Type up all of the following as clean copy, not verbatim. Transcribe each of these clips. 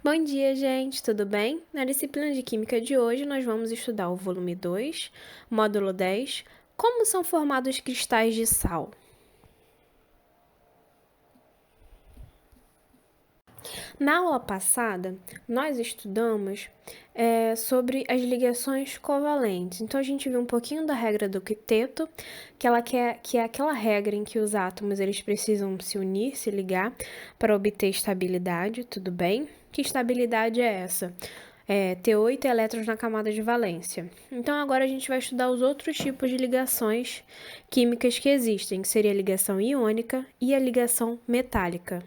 Bom dia, gente, tudo bem? Na disciplina de Química de hoje, nós vamos estudar o volume 2, módulo 10, como são formados cristais de sal. Na aula passada, nós estudamos sobre as ligações covalentes. Então, a gente viu um pouquinho da regra do quinteto, que é aquela regra em que os átomos eles precisam se unir, se ligar, para obter estabilidade, tudo bem? Que estabilidade é essa? Ter 8 elétrons na camada de valência. Então, agora a gente vai estudar os outros tipos de ligações químicas que existem, que seria a ligação iônica e a ligação metálica.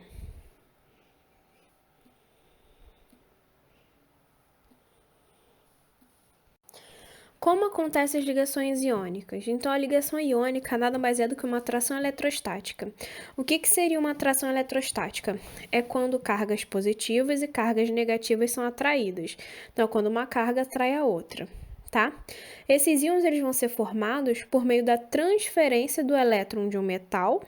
Como acontecem as ligações iônicas? Então, a ligação iônica nada mais é do que uma atração eletrostática. O que seria uma atração eletrostática? É quando cargas positivas e cargas negativas são atraídas. Então, quando uma carga atrai a outra, tá? Esses íons eles vão ser formados por meio da transferência do elétron de um metal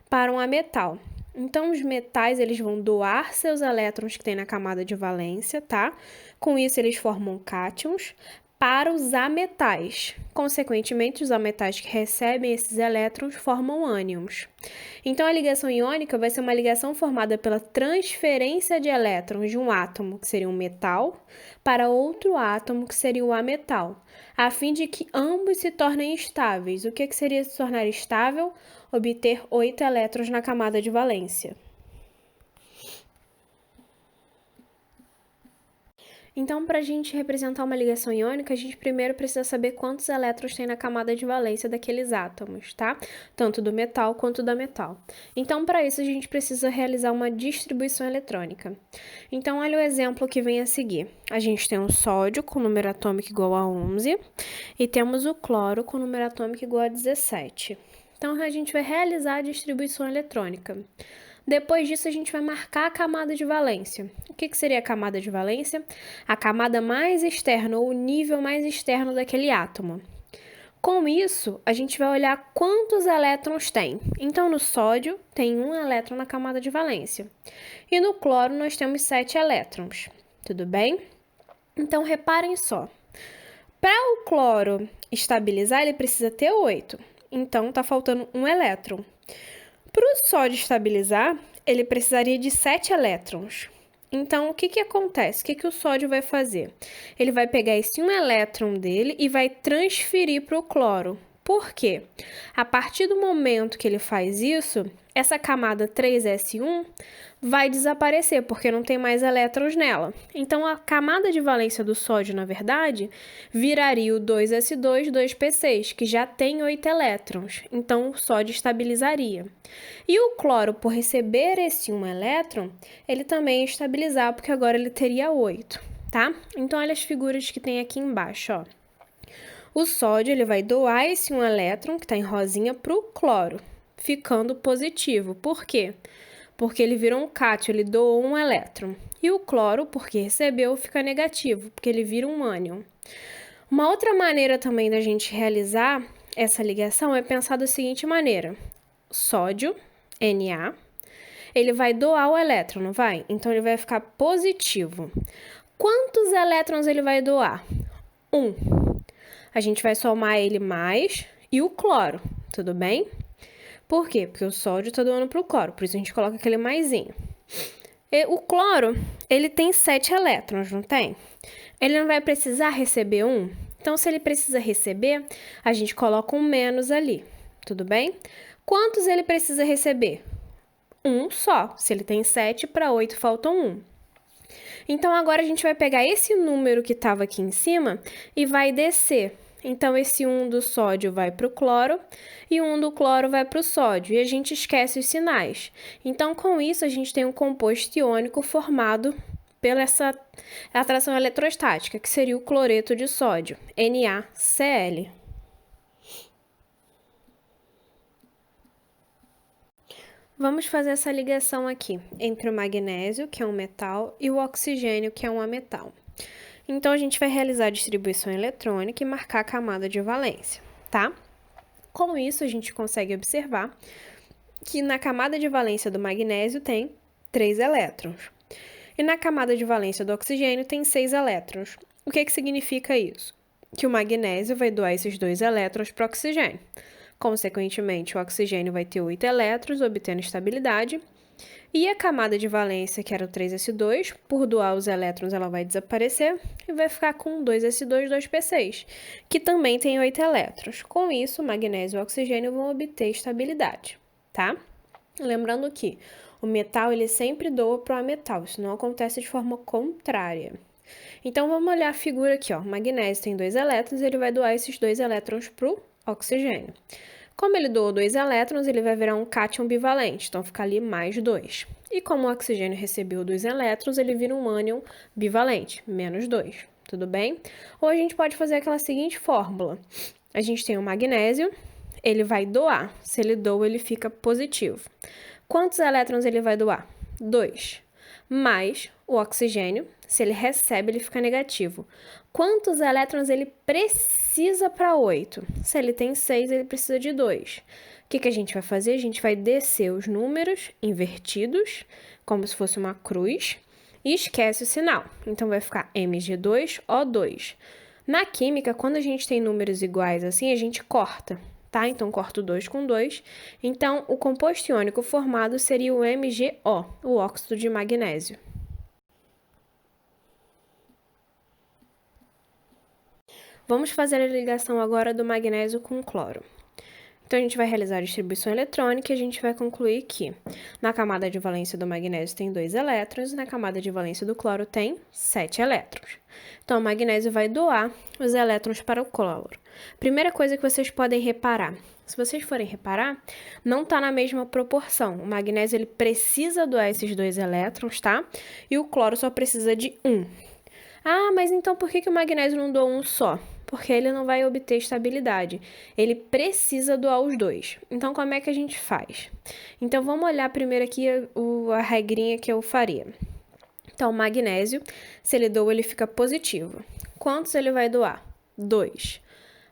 para um ametal. Então, os metais eles vão doar seus elétrons que tem na camada de valência, tá? Com isso, eles formam cátions para os ametais. Consequentemente, os ametais que recebem esses elétrons formam ânions. Então, a ligação iônica vai ser uma ligação formada pela transferência de elétrons de um átomo, que seria um metal, para outro átomo, que seria o ametal, a fim de que ambos se tornem estáveis. O que seria se tornar estável? Obter 8 elétrons na camada de valência. Então, para a gente representar uma ligação iônica, a gente primeiro precisa saber quantos elétrons tem na camada de valência daqueles átomos, tá? Tanto do metal quanto da metal. Então, para isso, a gente precisa realizar uma distribuição eletrônica. Então, olha o exemplo que vem a seguir. A gente tem o sódio com número atômico igual a 11 e temos o cloro com número atômico igual a 17. Então, a gente vai realizar a distribuição eletrônica. Depois disso, a gente vai marcar a camada de valência. O que seria a camada de valência? A camada mais externa, ou o nível mais externo daquele átomo. Com isso, a gente vai olhar quantos elétrons tem. Então, no sódio, tem 1 elétron na camada de valência. E no cloro, nós temos 7 elétrons. Tudo bem? Então, reparem só. Para o cloro estabilizar, ele precisa ter 8. Então, está faltando 1 elétron. Para o sódio estabilizar, ele precisaria de 7 elétrons. Então, o que acontece? O que o sódio vai fazer? Ele vai pegar esse 1 elétron dele e vai transferir para o cloro. Por quê? A partir do momento que ele faz isso, essa camada 3s1 vai desaparecer, porque não tem mais elétrons nela. Então, a camada de valência do sódio, na verdade, viraria o 2s2, 2p6, que já tem 8 elétrons. Então, o sódio estabilizaria. E o cloro, por receber esse 1 elétron, ele também ia estabilizar, porque agora ele teria 8, tá? Então, olha as figuras que tem aqui embaixo, ó. O sódio ele vai doar esse 1 elétron, que está em rosinha, para o cloro, ficando positivo. Por quê? Porque ele vira um cátion, ele doou 1 elétron. E o cloro, porque recebeu, fica negativo, porque ele vira um ânion. Uma outra maneira também da gente realizar essa ligação é pensar da seguinte maneira. Sódio, Na, ele vai doar o elétron, não vai? Então, ele vai ficar positivo. Quantos elétrons ele vai doar? 1. A gente vai somar ele mais e o cloro, tudo bem? Por quê? Porque o sódio está doando para o cloro, por isso a gente coloca aquele maisinho. E o cloro, ele tem 7 elétrons, não tem? Ele não vai precisar receber 1? Então, se ele precisa receber, a gente coloca um menos ali, tudo bem? Quantos ele precisa receber? 1 só. Se ele tem 7, para 8 faltam 1. Então, agora a gente vai pegar esse número que estava aqui em cima e vai descer. Então, esse 1 do sódio vai para o cloro e 1 do cloro vai para o sódio. E a gente esquece os sinais. Então, com isso, a gente tem um composto iônico formado pela essa atração eletrostática, que seria o cloreto de sódio, NaCl. Vamos fazer essa ligação aqui entre o magnésio, que é um metal, e o oxigênio, que é um ametal. Então, a gente vai realizar a distribuição eletrônica e marcar a camada de valência, tá? Com isso, a gente consegue observar que na camada de valência do magnésio tem 3 elétrons. E na camada de valência do oxigênio tem 6 elétrons. O que significa isso? Que o magnésio vai doar esses 2 elétrons para o oxigênio. Consequentemente, o oxigênio vai ter 8 elétrons, obtendo estabilidade. E a camada de valência, que era o 3s2, por doar os elétrons, ela vai desaparecer e vai ficar com 2s2, 2p6, que também tem 8 elétrons. Com isso, o magnésio e o oxigênio vão obter estabilidade, tá? Lembrando que o metal, ele sempre doa para o ametal, isso não acontece de forma contrária. Então, vamos olhar a figura aqui, ó. O magnésio tem 2 elétrons, ele vai doar esses 2 elétrons para o oxigênio. Como ele doou 2 elétrons, ele vai virar um cátion bivalente, então fica ali mais 2. E como o oxigênio recebeu 2 elétrons, ele vira um ânion bivalente, menos 2, tudo bem? Ou a gente pode fazer aquela seguinte fórmula. A gente tem o magnésio, ele vai doar. Se ele doa, ele fica positivo. Quantos elétrons ele vai doar? 2. Mais o oxigênio, se ele recebe, ele fica negativo. Quantos elétrons ele precisa para 8? Se ele tem 6, ele precisa de 2. O que a gente vai fazer? A gente vai descer os números invertidos, como se fosse uma cruz, e esquece o sinal. Então, vai ficar Mg2O2. Na química, quando a gente tem números iguais assim, a gente corta, tá? Então, corto 2 com 2. Então, o composto iônico formado seria o MgO, o óxido de magnésio. Vamos fazer a ligação agora do magnésio com o cloro. Então, a gente vai realizar a distribuição eletrônica e a gente vai concluir que na camada de valência do magnésio tem 2 elétrons e na camada de valência do cloro tem 7 elétrons. Então, o magnésio vai doar os elétrons para o cloro. Primeira coisa que vocês podem reparar, se vocês forem reparar, não está na mesma proporção. O magnésio ele precisa doar esses 2 elétrons, tá? E o cloro só precisa de 1. Ah, mas então por que o magnésio não doa um só? Porque ele não vai obter estabilidade. Ele precisa doar os 2. Então, como é que a gente faz? Então, vamos olhar primeiro aqui a regrinha que eu faria. Então, o magnésio, se ele doa, ele fica positivo. Quantos ele vai doar? 2.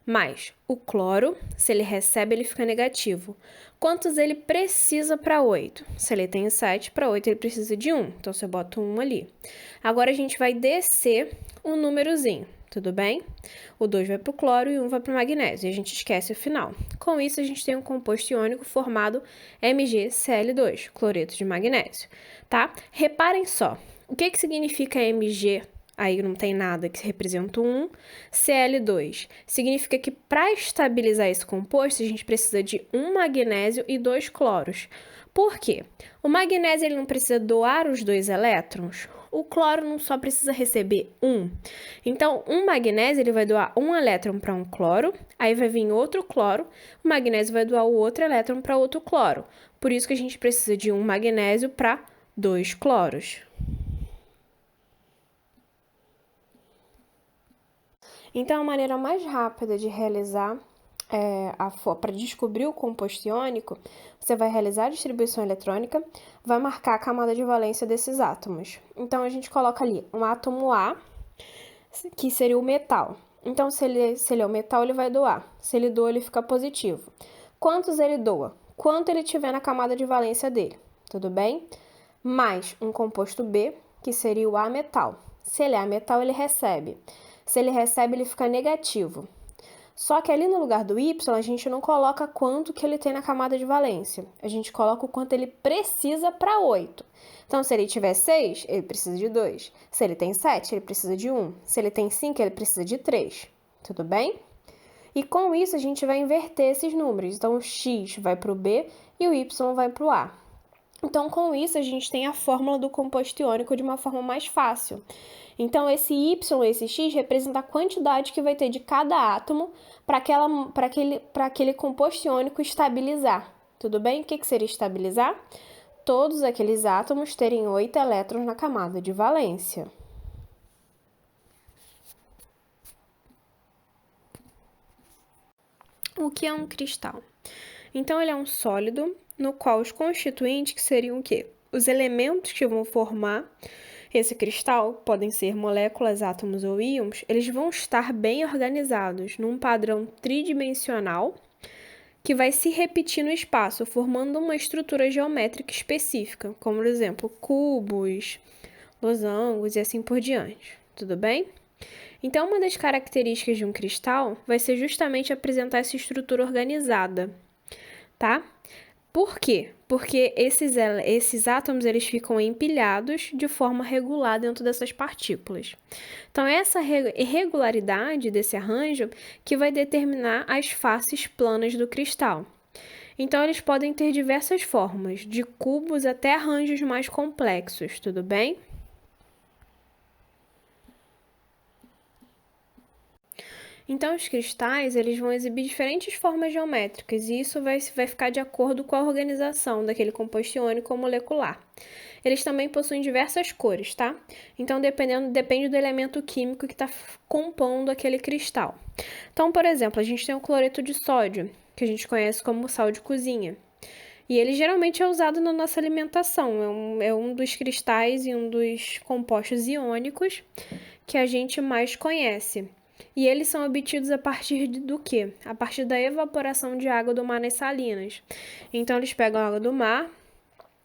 Mais o cloro, se ele recebe, ele fica negativo. Quantos ele precisa para 8? Se ele tem 7, para 8 ele precisa de 1. Então, você bota 1 ali. Agora, a gente vai descer um númerozinho, tudo bem? O 2 vai para o cloro e 1 vai para o magnésio. E a gente esquece o final. Com isso, a gente tem um composto iônico formado MgCl2, cloreto de magnésio, tá? Reparem só, o que significa Mg? Aí não tem nada que representa 1. Cl2 significa que para estabilizar esse composto, a gente precisa de um magnésio e 2 cloros. Por quê? O magnésio ele não precisa doar os 2 elétrons, o cloro não só precisa receber 1. Então, um magnésio ele vai doar um elétron para um cloro, aí vai vir outro cloro, o magnésio vai doar o outro elétron para outro cloro. Por isso que a gente precisa de um magnésio para 2 cloros. Então, a maneira mais rápida de realizar para descobrir o composto iônico, você vai realizar a distribuição eletrônica, vai marcar a camada de valência desses átomos. Então, a gente coloca ali um átomo A, que seria o metal. Então, se ele é o metal, ele vai doar. Se ele doa, ele fica positivo. Quantos ele doa? Quanto ele tiver na camada de valência dele, tudo bem? Mais um composto B, que seria o ametal. Se ele é ametal, ele recebe. Se ele recebe, ele fica negativo. Só que ali no lugar do Y, a gente não coloca quanto que ele tem na camada de valência. A gente coloca o quanto ele precisa para 8. Então, se ele tiver 6, ele precisa de 2. Se ele tem 7, ele precisa de 1. Se ele tem 5, ele precisa de 3. Tudo bem? E com isso, a gente vai inverter esses números. Então, o X vai para o B e o Y vai para o A. Então, com isso, a gente tem a fórmula do composto iônico de uma forma mais fácil. Então, esse Y, esse X, representa a quantidade que vai ter de cada átomo para aquele composto iônico estabilizar. Tudo bem? O que seria estabilizar? Todos aqueles átomos terem 8 elétrons na camada de valência. O que é um cristal? Então, ele é um sólido no qual os constituintes, que seriam o quê? Os elementos que vão formar esse cristal, podem ser moléculas, átomos ou íons, eles vão estar bem organizados num padrão tridimensional que vai se repetir no espaço, formando uma estrutura geométrica específica, como, por exemplo, cubos, losangos e assim por diante, tudo bem? Então, uma das características de um cristal vai ser justamente apresentar essa estrutura organizada, tá? Por quê? Porque esses átomos eles ficam empilhados de forma regular dentro dessas partículas. Então, essa irregularidade desse arranjo que vai determinar as faces planas do cristal. Então, eles podem ter diversas formas, de cubos até arranjos mais complexos, tudo bem? Então, os cristais eles vão exibir diferentes formas geométricas e isso vai ficar de acordo com a organização daquele composto iônico ou molecular. Eles também possuem diversas cores, tá? Então, depende do elemento químico que está compondo aquele cristal. Então, por exemplo, a gente tem o cloreto de sódio, que a gente conhece como sal de cozinha. E ele geralmente é usado na nossa alimentação. É um dos cristais e um dos compostos iônicos que a gente mais conhece. E eles são obtidos a partir do quê? A partir da evaporação de água do mar nas salinas. Então, eles pegam a água do mar,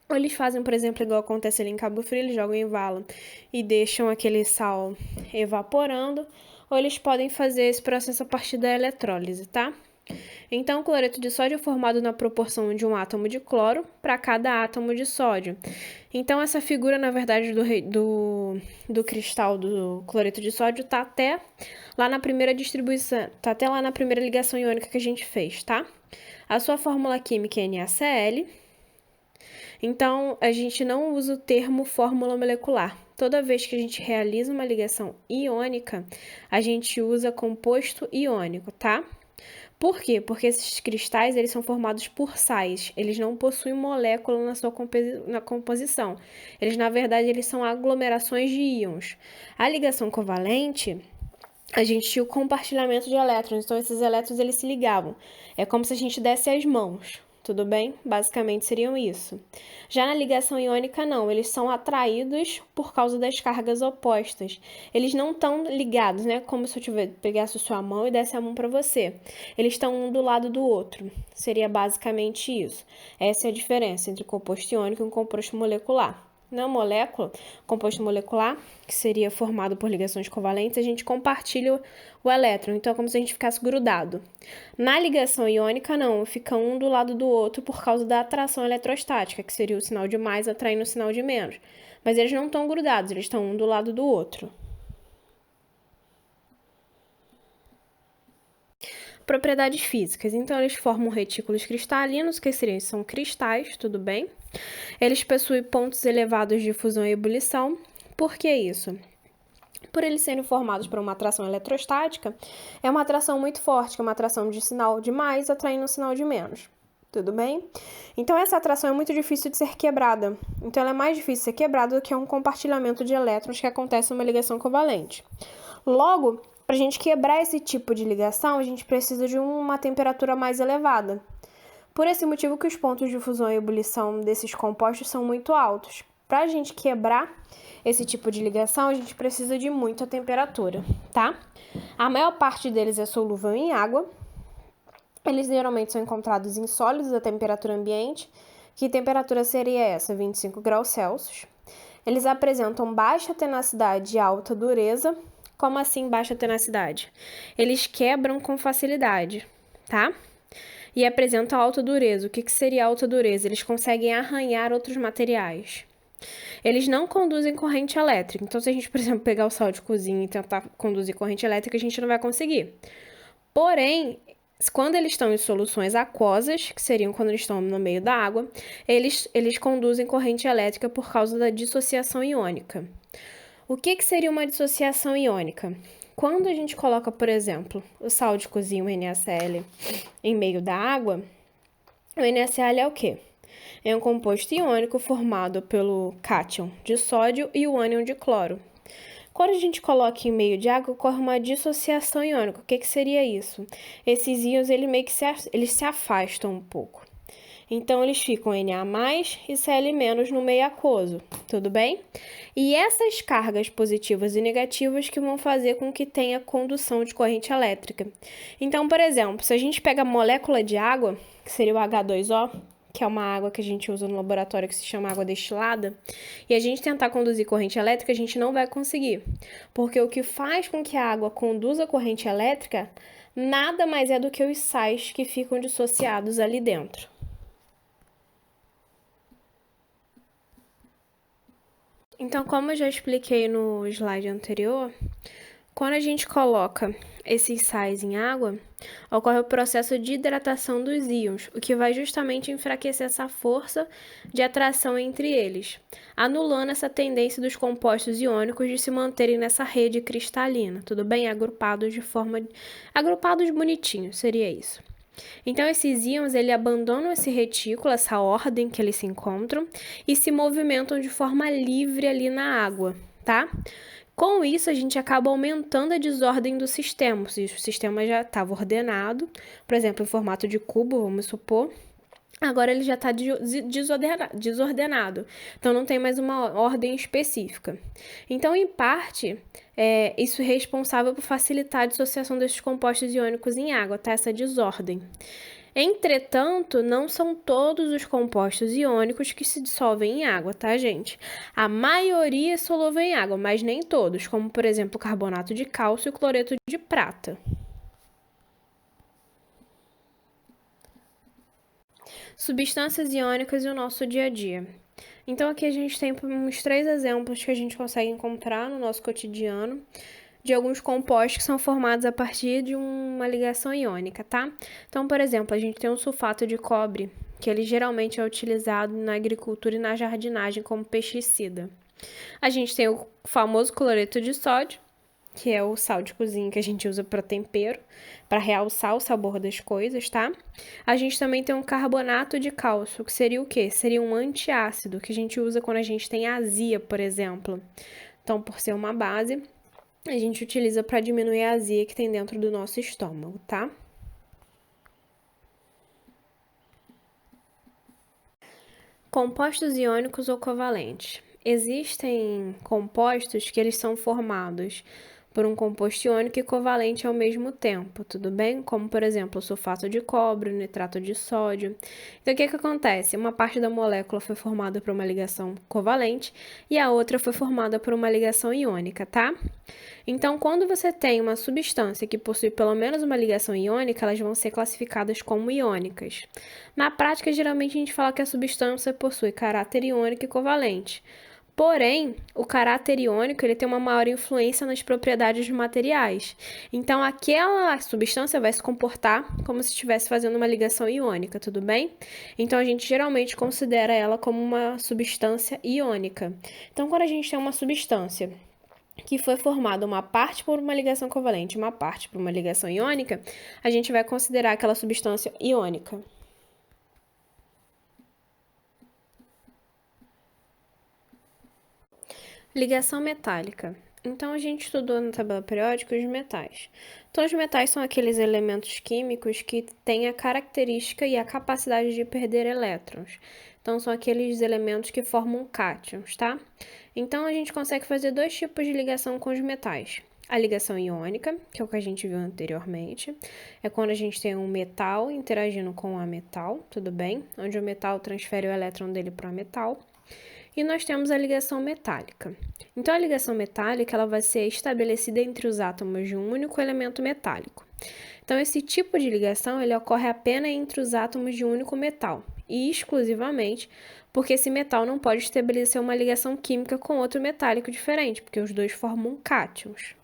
ou eles fazem, por exemplo, igual acontece ali em Cabo Frio, eles jogam em vala e deixam aquele sal evaporando, ou eles podem fazer esse processo a partir da eletrólise, tá? Então, o cloreto de sódio é formado na proporção de um átomo de cloro para cada átomo de sódio. Então, essa figura, na verdade, do cristal do cloreto de sódio está até lá na primeira distribuição, está até lá na primeira ligação iônica que a gente fez, tá? A sua fórmula química é NaCl. Então, a gente não usa o termo fórmula molecular. Toda vez que a gente realiza uma ligação iônica, a gente usa composto iônico, tá? Por quê? Porque esses cristais eles são formados por sais, eles não possuem molécula na sua composição. Eles, na verdade, eles são aglomerações de íons. A ligação covalente, a gente tinha o compartilhamento de elétrons, então esses elétrons eles se ligavam. É como se a gente desse as mãos. Tudo bem? Basicamente seriam isso. Já na ligação iônica, não. Eles são atraídos por causa das cargas opostas. Eles não estão ligados, né? Como se eu pegasse a sua mão e desse a mão para você. Eles estão um do lado do outro. Seria basicamente isso. Essa é a diferença entre composto iônico e um composto molecular. Na molécula, composto molecular, que seria formado por ligações covalentes, a gente compartilha o elétron, então é como se a gente ficasse grudado. Na ligação iônica, não, fica um do lado do outro por causa da atração eletrostática, que seria o sinal de mais atraindo o sinal de menos. Mas eles não estão grudados, eles estão um do lado do outro. Propriedades físicas. Então, eles formam retículos cristalinos, que são cristais, tudo bem? Eles possuem pontos elevados de fusão e ebulição. Por que isso? Por eles serem formados por uma atração eletrostática, é uma atração muito forte, que é uma atração de sinal de mais atraindo um sinal de menos. Tudo bem? Então, essa atração é muito difícil de ser quebrada. Então, ela é mais difícil de ser quebrada do que um compartilhamento de elétrons que acontece numa ligação covalente. Logo, para a gente quebrar esse tipo de ligação, a gente precisa de uma temperatura mais elevada. Por esse motivo que os pontos de fusão e ebulição desses compostos são muito altos. Para a gente quebrar esse tipo de ligação, a gente precisa de muita temperatura, tá? A maior parte deles é solúvel em água. Eles geralmente são encontrados em sólidos a temperatura ambiente. Que temperatura seria essa? 25 graus Celsius. Eles apresentam baixa tenacidade e alta dureza. Como assim baixa tenacidade? Eles quebram com facilidade, tá? E apresentam alta dureza. O que seria alta dureza? Eles conseguem arranhar outros materiais. Eles não conduzem corrente elétrica. Então, se a gente, por exemplo, pegar o sal de cozinha e tentar conduzir corrente elétrica, a gente não vai conseguir. Porém, quando eles estão em soluções aquosas, que seriam quando eles estão no meio da água, eles conduzem corrente elétrica por causa da dissociação iônica. O que seria uma dissociação iônica? Quando a gente coloca, por exemplo, o sal de cozinha, o NaCl, em meio da água, o NaCl é o quê? É um composto iônico formado pelo cátion de sódio e o ânion de cloro. Quando a gente coloca em meio de água, ocorre uma dissociação iônica. O que seria isso? Esses íons eles se afastam um pouco. Então, eles ficam Na+, e Cl- no meio aquoso, tudo bem? E essas cargas positivas e negativas que vão fazer com que tenha condução de corrente elétrica. Então, por exemplo, se a gente pega a molécula de água, que seria o H2O, que é uma água que a gente usa no laboratório que se chama água destilada, e a gente tentar conduzir corrente elétrica, a gente não vai conseguir. Porque o que faz com que a água conduza corrente elétrica nada mais é do que os sais que ficam dissociados ali dentro. Então, como eu já expliquei no slide anterior, quando a gente coloca esses sais em água, ocorre o processo de hidratação dos íons, o que vai justamente enfraquecer essa força de atração entre eles, anulando essa tendência dos compostos iônicos de se manterem nessa rede cristalina, tudo bem? Agrupados bonitinhos, seria isso. Então, esses íons, ele abandonam esse retículo, essa ordem que eles se encontram, e se movimentam de forma livre ali na água, tá? Com isso, a gente acaba aumentando a desordem do sistema. Se o sistema já estava ordenado, por exemplo, em formato de cubo, vamos supor, agora ele já está desordenado, então não tem mais uma ordem específica. Então, em parte, isso é responsável por facilitar a dissociação desses compostos iônicos em água, tá? Essa desordem. Entretanto, não são todos os compostos iônicos que se dissolvem em água, tá, gente? A maioria é solúvel em água, mas nem todos, como, por exemplo, carbonato de cálcio e cloreto de prata. Substâncias iônicas e o nosso dia a dia. Então, aqui a gente tem uns 3 exemplos que a gente consegue encontrar no nosso cotidiano de alguns compostos que são formados a partir de uma ligação iônica, tá? Então, por exemplo, a gente tem o sulfato de cobre, que ele geralmente é utilizado na agricultura e na jardinagem como pesticida. A gente tem o famoso cloreto de sódio, que é o sal de cozinha que a gente usa para tempero, para realçar o sabor das coisas, tá? A gente também tem um carbonato de cálcio, que seria o quê? Seria um antiácido, que a gente usa quando a gente tem azia, por exemplo. Então, por ser uma base, a gente utiliza para diminuir a azia que tem dentro do nosso estômago, tá? Compostos iônicos ou covalentes. Existem compostos que eles são formados por um composto iônico e covalente ao mesmo tempo, tudo bem? Como, por exemplo, o sulfato de cobre, o nitrato de sódio. Então, o que acontece? Uma parte da molécula foi formada por uma ligação covalente e a outra foi formada por uma ligação iônica, tá? Então, quando você tem uma substância que possui pelo menos uma ligação iônica, elas vão ser classificadas como iônicas. Na prática, geralmente a gente fala que a substância possui caráter iônico e covalente. Porém, o caráter iônico ele tem uma maior influência nas propriedades dos materiais. Então, aquela substância vai se comportar como se estivesse fazendo uma ligação iônica, tudo bem? Então, a gente geralmente considera ela como uma substância iônica. Então, quando a gente tem uma substância que foi formada uma parte por uma ligação covalente e uma parte por uma ligação iônica, a gente vai considerar aquela substância iônica. Ligação metálica. Então, a gente estudou na tabela periódica os metais. Então, os metais são aqueles elementos químicos que têm a característica e a capacidade de perder elétrons. Então, são aqueles elementos que formam cátions, tá? Então, a gente consegue fazer 2 tipos de ligação com os metais. A ligação iônica, que é o que a gente viu anteriormente, é quando a gente tem um metal interagindo com a metal, tudo bem? Onde o metal transfere o elétron dele para o metal. E nós temos a ligação metálica. Então, a ligação metálica ela vai ser estabelecida entre os átomos de um único elemento metálico. Então, esse tipo de ligação ele ocorre apenas entre os átomos de um único metal, e exclusivamente porque esse metal não pode estabelecer uma ligação química com outro metálico diferente, porque os dois formam cátions.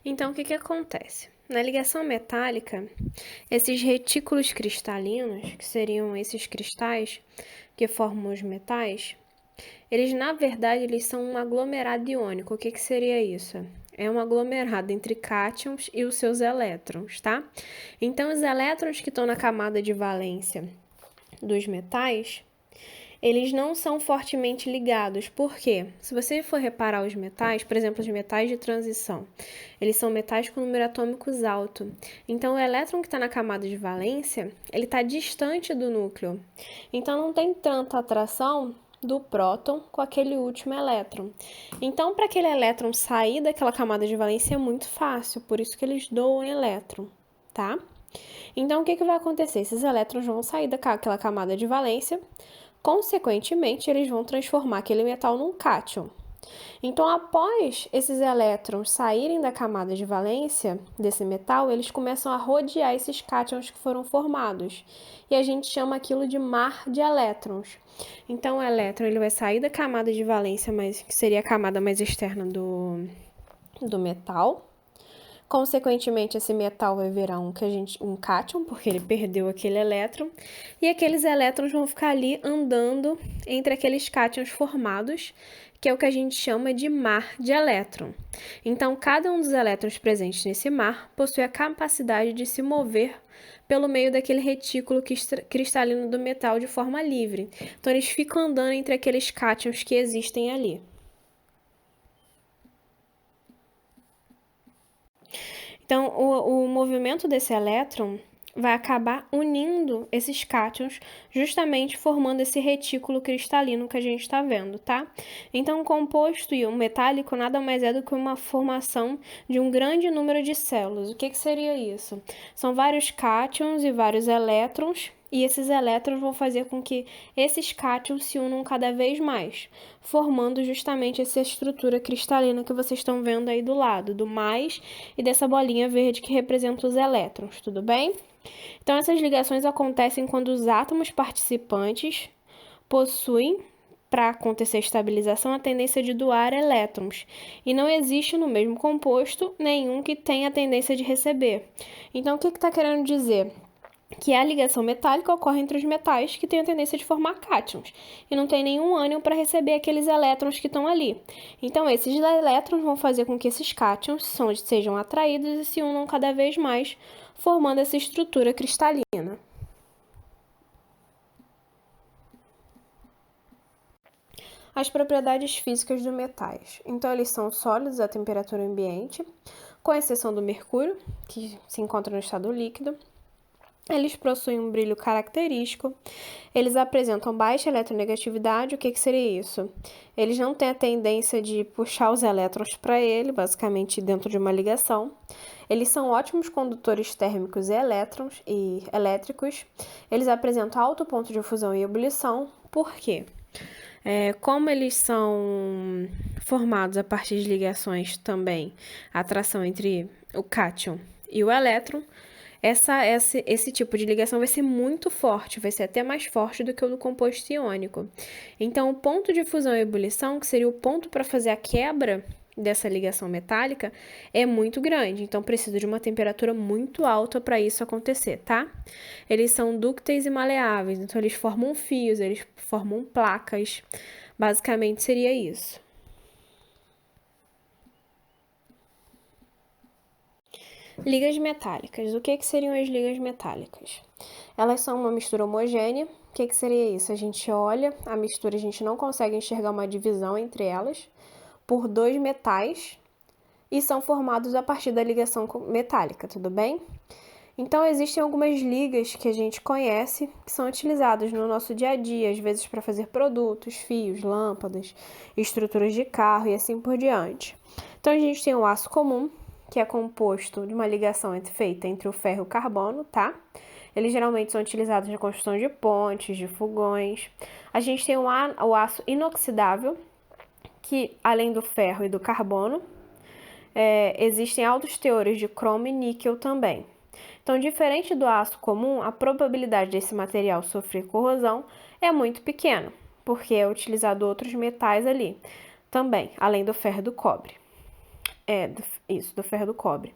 Então, o que acontece? Na ligação metálica, esses retículos cristalinos, que seriam esses cristais que formam os metais, eles, na verdade, eles são um aglomerado iônico. O que seria isso? É um aglomerado entre cátions e os seus elétrons, tá? Então, os elétrons que estão na camada de valência dos metais, eles não são fortemente ligados. Por quê? Se você for reparar os metais, por exemplo, os metais de transição, eles são metais com número atômicos alto. Então, o elétron que está na camada de valência, ele está distante do núcleo. Então, não tem tanta atração do próton com aquele último elétron. Então, para aquele elétron sair daquela camada de valência é muito fácil, por isso que eles doam elétron, tá? Então, o que vai acontecer? Esses elétrons vão sair daquela camada de valência, consequentemente, eles vão transformar aquele metal num cátion. Então, após esses elétrons saírem da camada de valência desse metal, eles começam a rodear esses cátions que foram formados. E a gente chama aquilo de mar de elétrons. Então, o elétron ele vai sair da camada de valência, que seria a camada mais externa do metal. Consequentemente, esse metal vai virar um cátion, porque ele perdeu aquele elétron. E aqueles elétrons vão ficar ali andando entre aqueles cátions formados, que é o que a gente chama de mar de elétron. Então, cada um dos elétrons presentes nesse mar possui a capacidade de se mover pelo meio daquele retículo cristalino do metal de forma livre. Então, eles ficam andando entre aqueles cátions que existem ali. Então, o movimento desse elétron vai acabar unindo esses cátions, justamente formando esse retículo cristalino que a gente está vendo, tá? Então, um composto e um metálico nada mais é do que uma formação de um grande número de células. O que seria isso? São vários cátions e vários elétrons, e esses elétrons vão fazer com que esses cátions se unam cada vez mais, formando justamente essa estrutura cristalina que vocês estão vendo aí do lado, do mais e dessa bolinha verde que representa os elétrons, tudo bem? Então, essas ligações acontecem quando os átomos participantes possuem, para acontecer a estabilização, a tendência de doar elétrons. E não existe no mesmo composto nenhum que tenha a tendência de receber. Então, o que está querendo dizer? Que a ligação metálica ocorre entre os metais que têm a tendência de formar cátions e não tem nenhum ânion para receber aqueles elétrons que estão ali. Então, esses elétrons vão fazer com que esses cátions sejam atraídos e se unam cada vez mais, formando essa estrutura cristalina. As propriedades físicas dos metais. Então, eles são sólidos à temperatura ambiente, com exceção do mercúrio, que se encontra no estado líquido. Eles possuem um brilho característico, eles apresentam baixa eletronegatividade. O que seria isso? Eles não têm a tendência de puxar os elétrons para ele, basicamente dentro de uma ligação. Eles são ótimos condutores térmicos e elétricos. Eles apresentam alto ponto de fusão e ebulição. Por quê? Como eles são formados a partir de ligações também, a atração entre o cátion e o elétron, esse tipo de ligação vai ser muito forte, vai ser até mais forte do que o do composto iônico. Então, o ponto de fusão e ebulição, que seria o ponto para fazer a quebra dessa ligação metálica, é muito grande. Então, precisa de uma temperatura muito alta para isso acontecer, tá? Eles são dúcteis e maleáveis, então eles formam fios, eles formam placas. Basicamente, seria isso. Ligas metálicas. O que seriam as ligas metálicas? Elas são uma mistura homogênea. O que seria isso? A gente olha a mistura, a gente não consegue enxergar uma divisão entre elas por dois metais e são formados a partir da ligação metálica, tudo bem? Então, existem algumas ligas que a gente conhece que são utilizadas no nosso dia a dia, às vezes para fazer produtos, fios, lâmpadas, estruturas de carro e assim por diante. Então, a gente tem o aço comum, que é composto de uma ligação feita entre o ferro e o carbono, tá? Eles geralmente são utilizados na construção de pontes, de fogões. A gente tem o aço inoxidável, que além do ferro e do carbono, existem altos teores de cromo e níquel também. Então, diferente do aço comum, a probabilidade desse material sofrer corrosão é muito pequena, porque é utilizado outros metais ali também, além do ferro e do cobre. Do ferro e do cobre.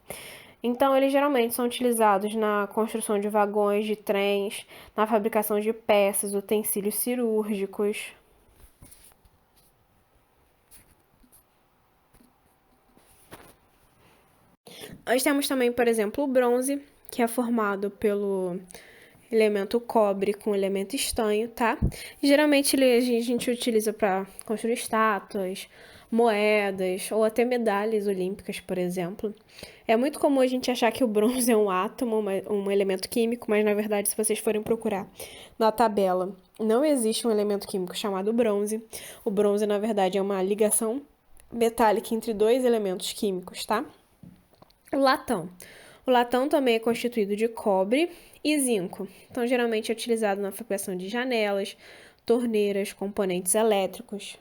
Então, eles geralmente são utilizados na construção de vagões, de trens, na fabricação de peças, utensílios cirúrgicos. Nós temos também, por exemplo, o bronze, que é formado pelo elemento cobre com elemento estanho, tá? E, geralmente a gente utiliza para construir estátuas, moedas ou até medalhas olímpicas, por exemplo. É muito comum a gente achar que o bronze é um átomo, um elemento químico, mas na verdade, se vocês forem procurar na tabela, não existe um elemento químico chamado bronze. O bronze, na verdade, é uma ligação metálica entre dois elementos químicos, tá? O latão. O latão também é constituído de cobre e zinco. Então, geralmente é utilizado na fabricação de janelas, torneiras, componentes elétricos.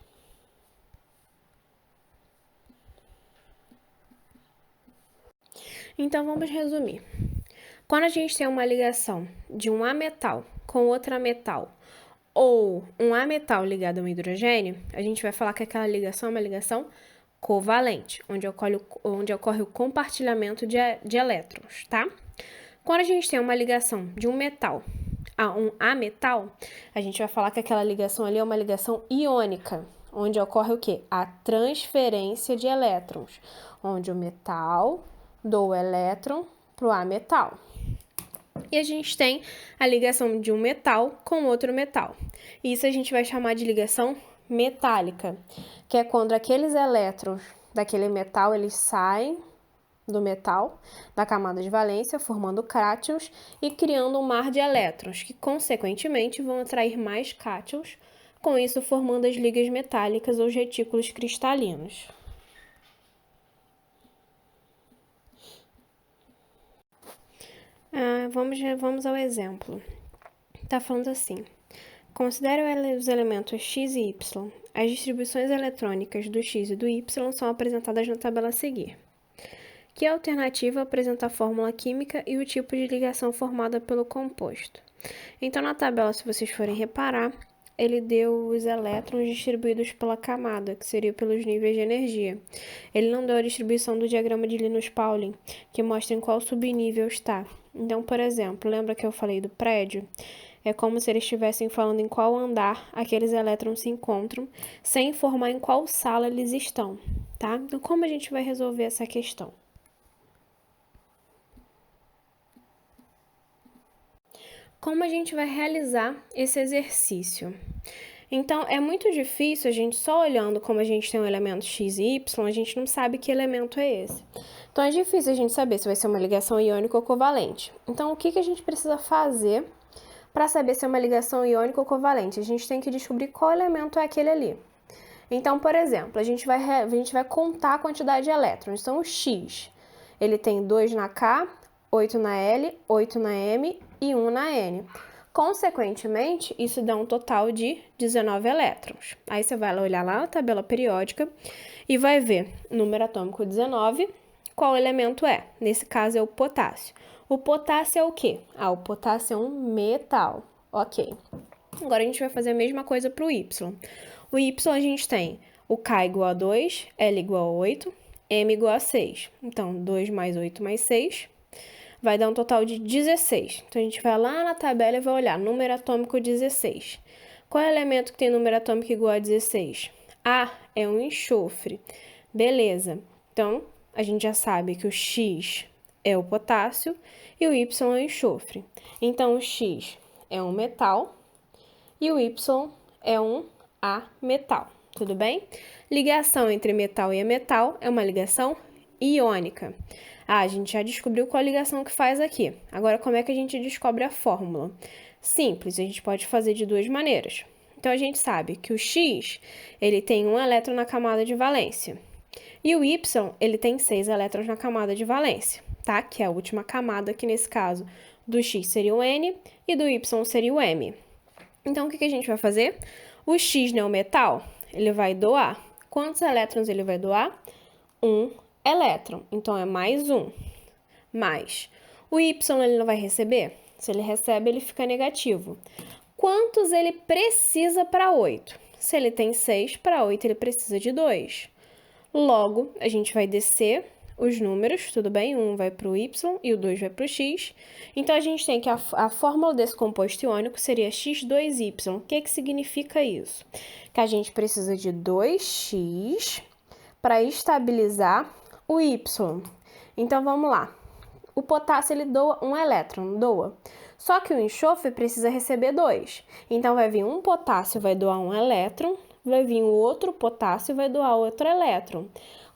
Então, vamos resumir. Quando a gente tem uma ligação de um ametal com outro ametal, ou um ametal ligado a um hidrogênio, a gente vai falar que aquela ligação é uma ligação covalente, onde ocorre o compartilhamento de elétrons, tá? Quando a gente tem uma ligação de um metal a um ametal, a gente vai falar que aquela ligação ali é uma ligação iônica, onde ocorre o quê? A transferência de elétrons, onde o metal doa o elétron para o ametal. E a gente tem a ligação de um metal com outro metal. Isso a gente vai chamar de ligação metálica, que é quando aqueles elétrons daquele metal, eles saem do metal, da camada de valência, formando cátions e criando um mar de elétrons, que consequentemente vão atrair mais cátions, com isso formando as ligas metálicas ou retículos cristalinos. Vamos ao exemplo. Está falando assim: considere os elementos x e y. As distribuições eletrônicas do x e do y são apresentadas na tabela a seguir. Que alternativa apresenta a fórmula química e o tipo de ligação formada pelo composto. Então, na tabela, se vocês forem reparar, ele deu os elétrons distribuídos pela camada, que seria pelos níveis de energia. Ele não deu a distribuição do diagrama de Linus-Pauling, que mostra em qual subnível está. Então, por exemplo, lembra que eu falei do prédio? É como se eles estivessem falando em qual andar aqueles elétrons se encontram, sem informar em qual sala eles estão, tá? Então, como a gente vai resolver essa questão? Como a gente vai realizar esse exercício? Então, é muito difícil a gente só olhando como a gente tem um elemento x e y, a gente não sabe que elemento é esse. Então, é difícil a gente saber se vai ser uma ligação iônica ou covalente. Então, o que a gente precisa fazer para saber se é uma ligação iônica ou covalente? A gente tem que descobrir qual elemento é aquele ali. Então, por exemplo, a gente vai contar a quantidade de elétrons. Então, o x, ele tem 2 na K, 8 na L, 8 na M e 1 na N. Consequentemente, isso dá um total de 19 elétrons. Aí você vai olhar lá na tabela periódica e vai ver número atômico 19, qual elemento é. Nesse caso é o potássio. O potássio é o quê? O potássio é um metal. Ok. Agora a gente vai fazer a mesma coisa para o Y. O Y a gente tem o K igual a 2, L igual a 8, M igual a 6. Então, 2 mais 8 mais 6 vai dar um total de 16. Então, a gente vai lá na tabela e vai olhar, número atômico 16. Qual é o elemento que tem número atômico igual a 16? É um enxofre. Beleza. Então, a gente já sabe que o X é o potássio e o Y é o enxofre. Então, o X é um metal e o Y é um ametal. Tudo bem? Ligação entre metal e ametal é uma ligação iônica. A gente já descobriu qual a ligação que faz aqui. Agora, como é que a gente descobre a fórmula? Simples, a gente pode fazer de duas maneiras. Então, a gente sabe que o X, ele tem um elétron na camada de valência. E o Y, ele tem 6 elétrons na camada de valência, tá? Que é a última camada, que nesse caso, do X seria o N e do Y seria o M. Então, o que a gente vai fazer? O X, né, o metal, ele vai doar. Quantos elétrons ele vai doar? 1 elétron. Então, é mais 1. Mais. O Y, ele não vai receber? Se ele recebe, ele fica negativo. Quantos ele precisa para 8? Se ele tem 6, para 8 ele precisa de 2. Logo, a gente vai descer os números, tudo bem? O 1 vai para o Y e o 2 vai para o X. Então, a gente tem que a fórmula desse composto iônico seria X2Y. O que significa isso? Que a gente precisa de 2X para estabilizar o Y. Então, vamos lá. O potássio, ele doa um elétron, doa. Só que o enxofre precisa receber 2. Então, vai vir um potássio, vai doar um elétron, vai vir o outro potássio, vai doar outro elétron.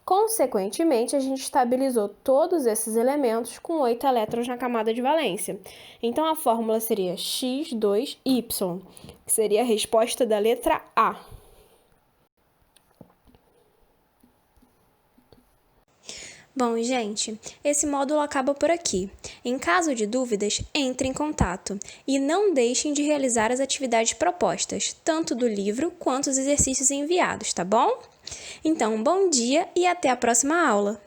Consequentemente, a gente estabilizou todos esses elementos com 8 elétrons na camada de valência. Então, a fórmula seria X2Y, que seria a resposta da letra A. Bom, gente, esse módulo acaba por aqui. Em caso de dúvidas, entre em contato e não deixem de realizar as atividades propostas, tanto do livro quanto os exercícios enviados, tá bom? Então, bom dia e até a próxima aula!